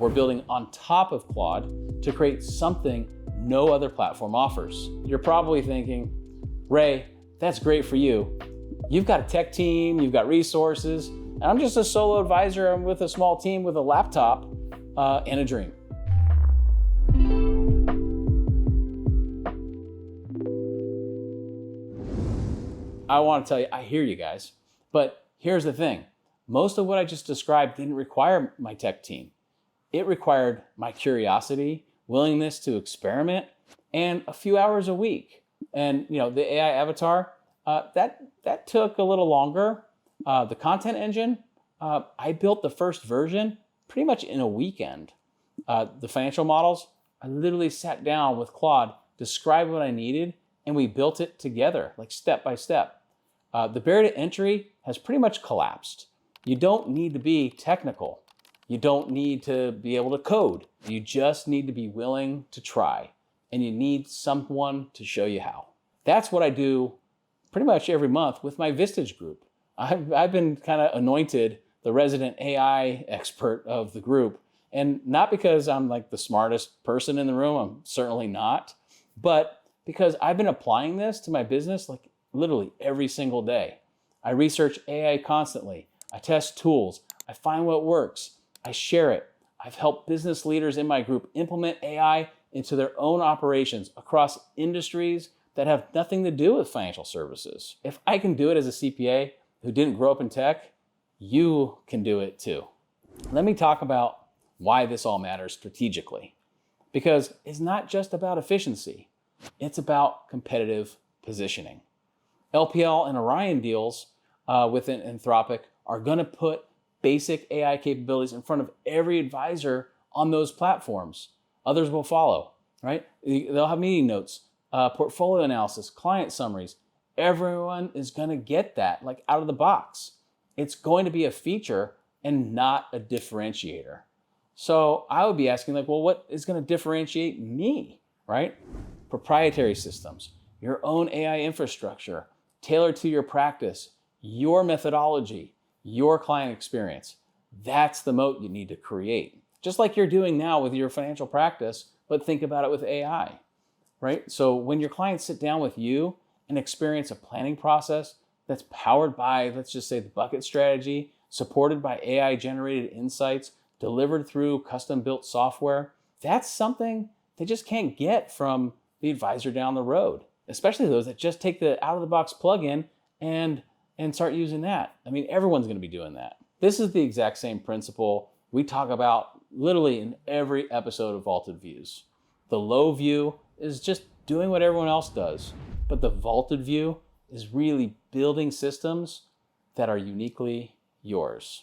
we're building on top of Claude to create something no other platform offers. You're probably thinking, Ray, that's great for you. You've got a tech team, you've got resources, and I'm just a solo advisor. I'm with a small team with a laptop and a dream. I want to tell you, I hear you guys, but here's the thing. Most of what I just described didn't require my tech team. It required my curiosity, willingness to experiment, and a few hours a week. And the AI avatar, that took a little longer. The content engine, I built the first version pretty much in a weekend. The financial models, I literally sat down with Claude, described what I needed, and we built it together, like step by step. The barrier to entry has pretty much collapsed. You don't need to be technical. You don't need to be able to code. You just need to be willing to try, and you need someone to show you how. That's what I do pretty much every month with my Vistage group. I've been kind of anointed the resident AI expert of the group, and not because I'm like the smartest person in the room, I'm certainly not, but because I've been applying this to my business like literally every single day. I research AI constantly. I test tools. I find what works. I share it. I've helped business leaders in my group implement AI into their own operations across industries that have nothing to do with financial services. If I can do it as a CPA who didn't grow up in tech, you can do it too. Let me talk about why this all matters strategically. Because it's not just about efficiency. It's about competitive positioning. LPL and Orion deals within Anthropic are going to put basic AI capabilities in front of every advisor on those platforms. Others will follow, right? They'll have meeting notes, portfolio analysis, client summaries. Everyone is going to get that like out of the box. It's going to be a feature and not a differentiator. So I would be asking like, well, what is going to differentiate me, right? Proprietary systems, your own AI infrastructure, tailored to your practice, your methodology, your client experience. That's the moat you need to create. Just like you're doing now with your financial practice, but think about it with AI, right? So when your clients sit down with you and experience a planning process that's powered by, let's just say, the bucket strategy, supported by AI-generated insights, delivered through custom-built software, that's something they just can't get from the advisor down the road, especially those that just take the out-of-the-box plugin and start using that. I mean, everyone's going to be doing that. This is the exact same principle we talk about literally in every episode of Vaulted Views. The low view is just doing what everyone else does, but the vaulted view is really building systems that are uniquely yours.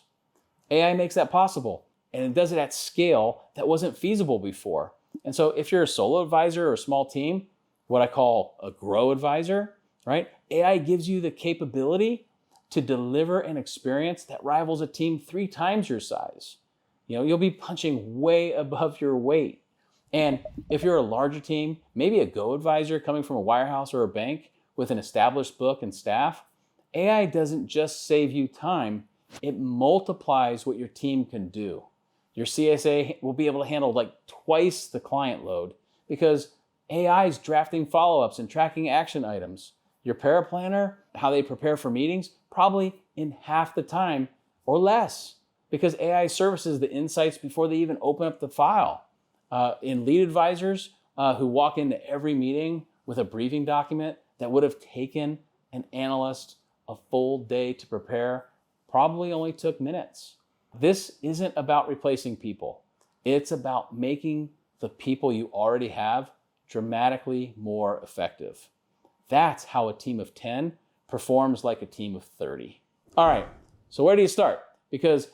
AI makes that possible, and it does it at scale that wasn't feasible before. And so if you're a solo advisor or a small team, what I call a grow advisor, right? AI gives you the capability to deliver an experience that rivals a team 3 times your size. You'll be punching way above your weight. And if you're a larger team, maybe a go advisor coming from a wirehouse or a bank with an established book and staff, AI doesn't just save you time, it multiplies what your team can do. Your CSA will be able to handle like twice the client load because AI is drafting follow-ups and tracking action items. Your paraplanner, how they prepare for meetings, probably in half the time or less because AI services the insights before they even open up the file. In lead advisors who walk into every meeting with a briefing document that would have taken an analyst a full day to prepare, probably only took minutes. This isn't about replacing people. It's about making the people you already have dramatically more effective. That's how a team of 10 performs like a team of 30. All right, so where do you start? Because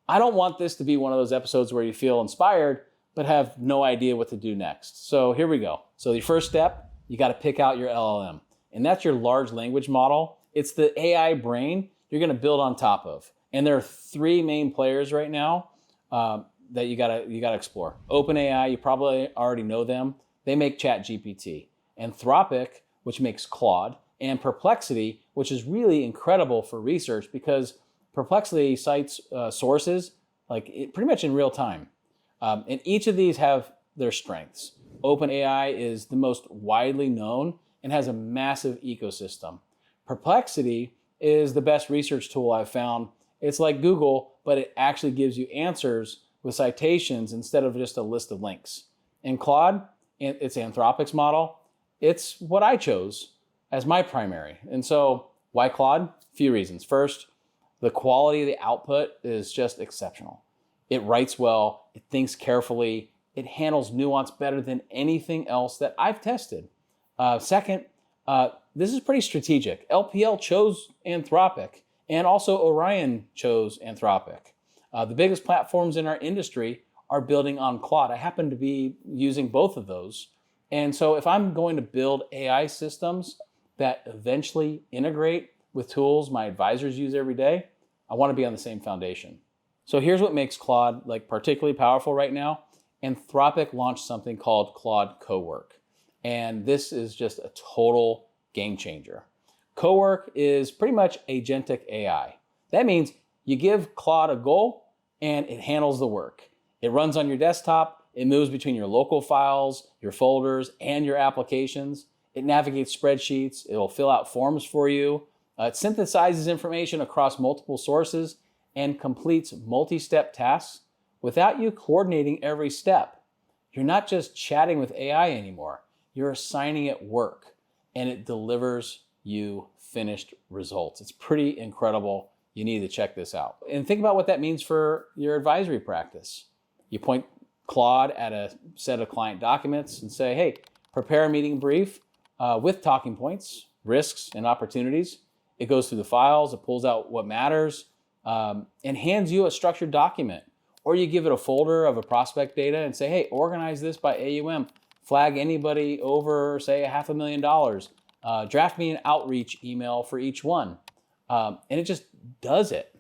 I don't want this to be one of those episodes where you feel inspired but have no idea what to do next. So here we go. So the first step, you got to pick out your LLM. And that's your large language model. It's the AI brain you're going to build on top of. And there are 3 main players right now that you gotta explore. OpenAI, you probably already know them. They make ChatGPT. Anthropic, which makes Claude, and Perplexity, which is really incredible for research because Perplexity cites sources pretty much in real time. And each of these have their strengths. OpenAI is the most widely known and has a massive ecosystem. Perplexity is the best research tool I've found. It's like Google, but it actually gives you answers with citations instead of just a list of links. And Claude, it's Anthropic's model. It's what I chose as my primary. And so why Claude? A few reasons. First, the quality of the output is just exceptional. It writes well, it thinks carefully, it handles nuance better than anything else that I've tested. Second, this is pretty strategic. LPL chose Anthropic, and also Orion chose Anthropic. The biggest platforms in our industry are building on Claude. I happen to be using both of those. And so if I'm going to build AI systems that eventually integrate with tools my advisors use every day, I want to be on the same foundation. So here's what makes Claude particularly powerful right now. Anthropic launched something called Claude CoWork. And this is just a total game changer. CoWork is pretty much agentic AI. That means you give Claude a goal and it handles the work. It runs on your desktop, it moves between your local files, your folders, and your applications. It navigates spreadsheets, it'll fill out forms for you. It synthesizes information across multiple sources and completes multi-step tasks without you coordinating every step. You're not just chatting with AI anymore, you're assigning it work and it delivers you finished results. It's pretty incredible. You need to check this out. And think about what that means for your advisory practice. You point Claude at a set of client documents and say, hey, prepare a meeting brief with talking points, risks, and opportunities. It goes through the files, it pulls out what matters, and hands you a structured document. Or you give it a folder of a prospect data and say, hey, organize this by AUM. Flag anybody over, say, $500,000. Draft me an outreach email for each one. And it just does it.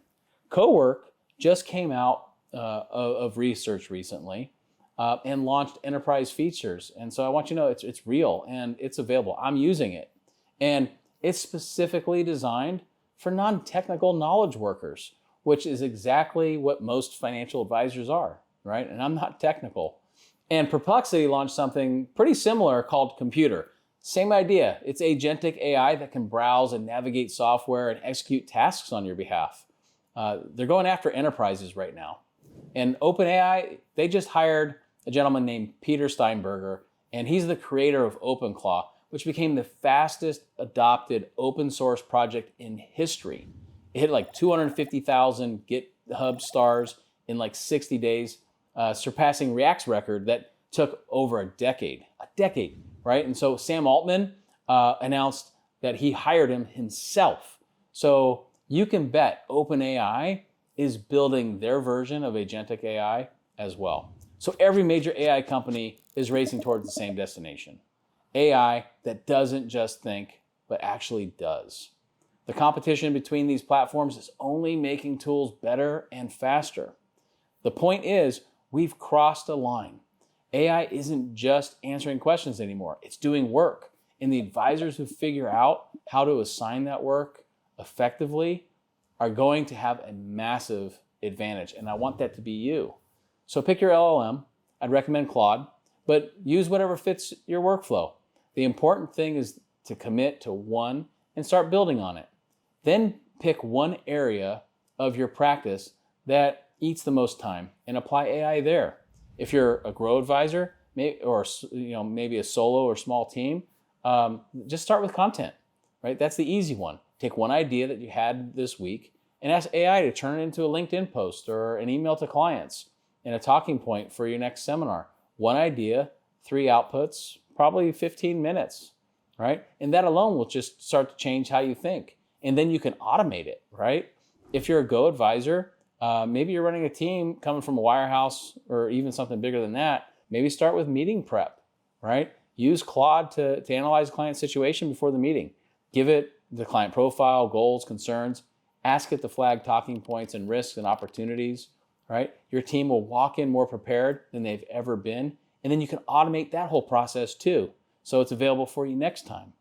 CoWork just came out of research recently and launched enterprise features. And so I want you to know it's real and it's available. I'm using it. And it's specifically designed for non-technical knowledge workers, which is exactly what most financial advisors are, right? And I'm not technical. And Perplexity launched something pretty similar called Computer. Same idea. It's agentic AI that can browse and navigate software and execute tasks on your behalf. They're going after enterprises right now. And OpenAI, they just hired a gentleman named Peter Steinberger, and he's the creator of OpenClaw, which became the fastest adopted open source project in history. It hit like 250,000 GitHub stars in like 60 days, surpassing React's record that took over a decade, right? And so Sam Altman announced that he hired him himself. So you can bet OpenAI is building their version of agentic AI as well. So every major AI company is racing towards the same destination. AI that doesn't just think, but actually does. The competition between these platforms is only making tools better and faster. The point is, we've crossed a line. AI isn't just answering questions anymore. It's doing work. And the advisors who figure out how to assign that work effectively are going to have a massive advantage. And I want that to be you. So pick your LLM. I'd recommend Claude, but use whatever fits your workflow. The important thing is to commit to one and start building on it. Then pick one area of your practice that eats the most time and apply AI there. If you're a grow advisor, or maybe a solo or small team, just start with content, right? That's the easy one. Take one idea that you had this week and ask AI to turn it into a LinkedIn post or an email to clients and a talking point for your next seminar. One idea, 3 outputs, probably 15 minutes, right? And that alone will just start to change how you think. And then you can automate it, right? If you're a Go advisor, maybe you're running a team coming from a wirehouse or even something bigger than that. Maybe start with meeting prep, right? Use Claude to analyze a client situation before the meeting. Give it the client profile, goals, concerns. Ask it to flag talking points and risks and opportunities, right? Your team will walk in more prepared than they've ever been. And then you can automate that whole process too. So it's available for you next time,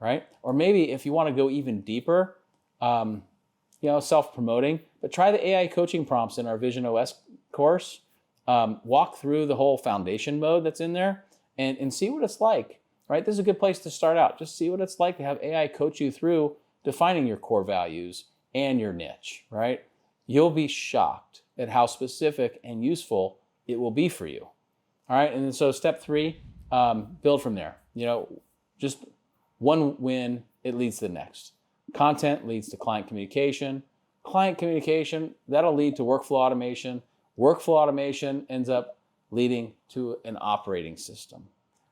right? Or maybe if you want to go even deeper, self-promoting, but try the AI coaching prompts in our Vision OS course. walk through the whole foundation mode that's in there and see what it's like, right? This is a good place to start out. Just see what it's like to have AI coach you through defining your core values and your niche, right? You'll be shocked at how specific and useful it will be for you. All right, and so step 3, build from there. Just one win, it leads to the next. Content leads to client communication. Client communication, that'll lead to workflow automation. Workflow automation ends up leading to an operating system,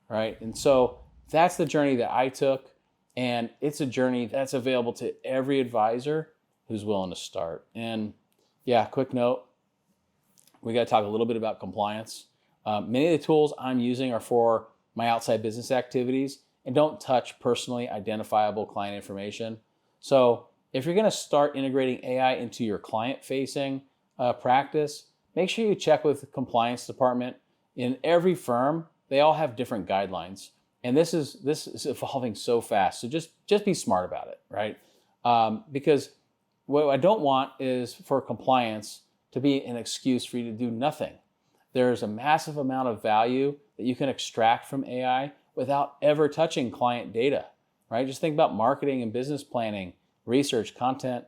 right? And so that's the journey that I took, and it's a journey that's available to every advisor who's willing to start. And yeah, quick note, we got to talk a little bit about compliance. Many of the tools I'm using are for my outside business activities and don't touch personally identifiable client information. So if you're going to start integrating AI into your client-facing practice, make sure you check with the compliance department. In every firm, they all have different guidelines, and this is evolving so fast. So just be smart about it, right? Because what I don't want is for compliance to be an excuse for you to do nothing. There's a massive amount of value that you can extract from AI without ever touching client data, right? Just think about marketing and business planning, research, content,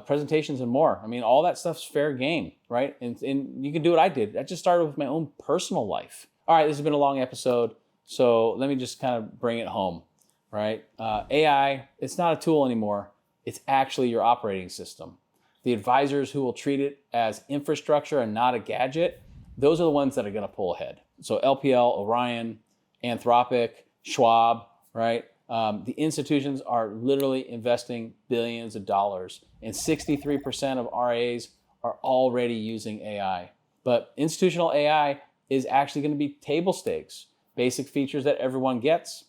presentations, and more. I mean, all that stuff's fair game, right? And you can do what I did. I just started with my own personal life. All right, this has been a long episode, so let me just kind of bring it home, right? AI, it's not a tool anymore. It's actually your operating system. The advisors who will treat it as infrastructure and not a gadget, those are the ones that are going to pull ahead. So LPL, Orion, Anthropic, Schwab, right? The institutions are literally investing billions of dollars, and 63% of RAs are already using AI. But institutional AI is actually going to be table stakes, basic features that everyone gets.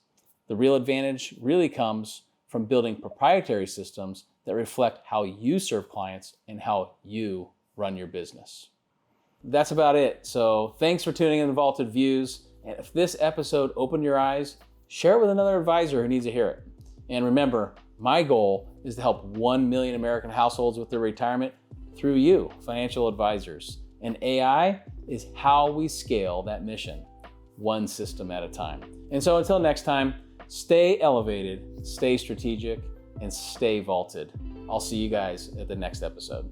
The real advantage really comes from building proprietary systems that reflect how you serve clients and how you run your business. That's about it. So thanks for tuning in to Vaulted Views. And if this episode opened your eyes, share it with another advisor who needs to hear it. And remember, my goal is to help 1 million American households with their retirement through you, financial advisors. And AI is how we scale that mission, one system at a time. And so until next time, stay elevated, stay strategic, and stay vaulted. I'll see you guys at the next episode.